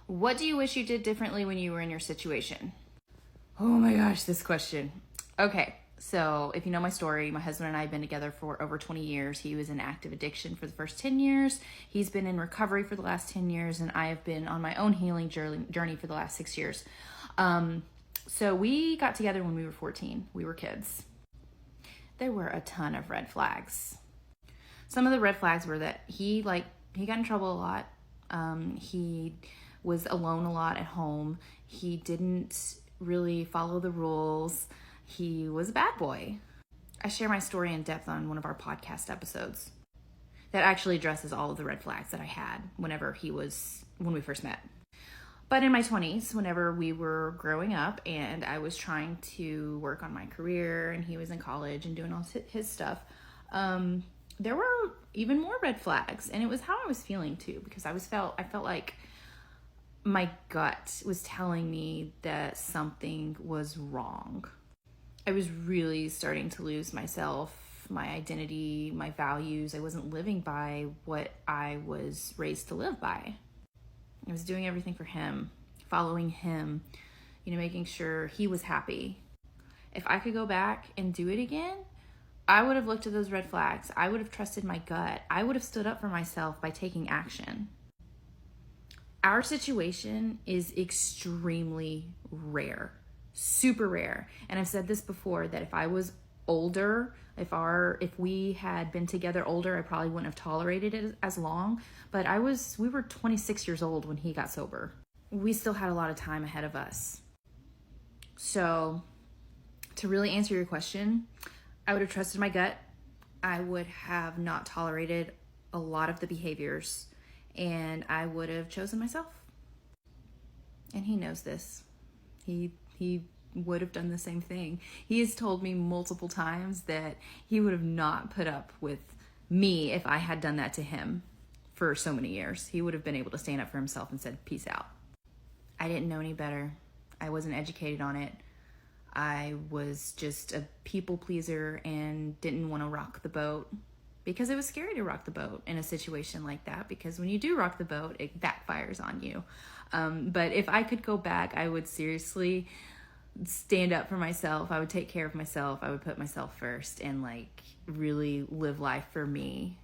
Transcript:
What do you wish you did differently when you were in your situation? Oh my gosh, this question. Okay, so if you know my story, my husband and I have been together for over 20 years. He was in active addiction for the first 10 years. He's been in recovery for the last 10 years, and I have been on my own healing journey for the last 6 years. So we got together when we were 14. We were kids. There were a ton of red flags. Some of the red flags were that he got in trouble a lot. He was alone a lot at home. He didn't really follow the rules. He was a bad boy. I share my story in depth on one of our podcast episodes that actually addresses all of the red flags that I had when we first met. But in my 20s, whenever we were growing up and I was trying to work on my career and he was in college and doing all his stuff, there were even more red flags. And it was how I was feeling too, because I felt like my gut was telling me that something was wrong. I was really starting to lose myself, my identity, my values. I wasn't living by what I was raised to live by. I was doing everything for him, following him, making sure he was happy. If I could go back and do it again, I would have looked at those red flags. I would have trusted my gut. I would have stood up for myself by taking action. Our situation is extremely rare, super rare. And I've said this before, that if I was older, if we had been together older, I probably wouldn't have tolerated it as long. But we were 26 years old when he got sober. We still had a lot of time ahead of us. So to really answer your question, I would have trusted my gut. I would have not tolerated a lot of the behaviors, and I would have chosen myself. And he knows this. He would have done the same thing. He has told me multiple times that he would have not put up with me if I had done that to him for so many years. He would have been able to stand up for himself and said, peace out. I didn't know any better. I wasn't educated on it. I was just a people pleaser and didn't want to rock the boat because it was scary to rock the boat in a situation like that, because when you do rock the boat, it backfires on you. But if I could go back, I would seriously stand up for myself. I would take care of myself. I would put myself first and really live life for me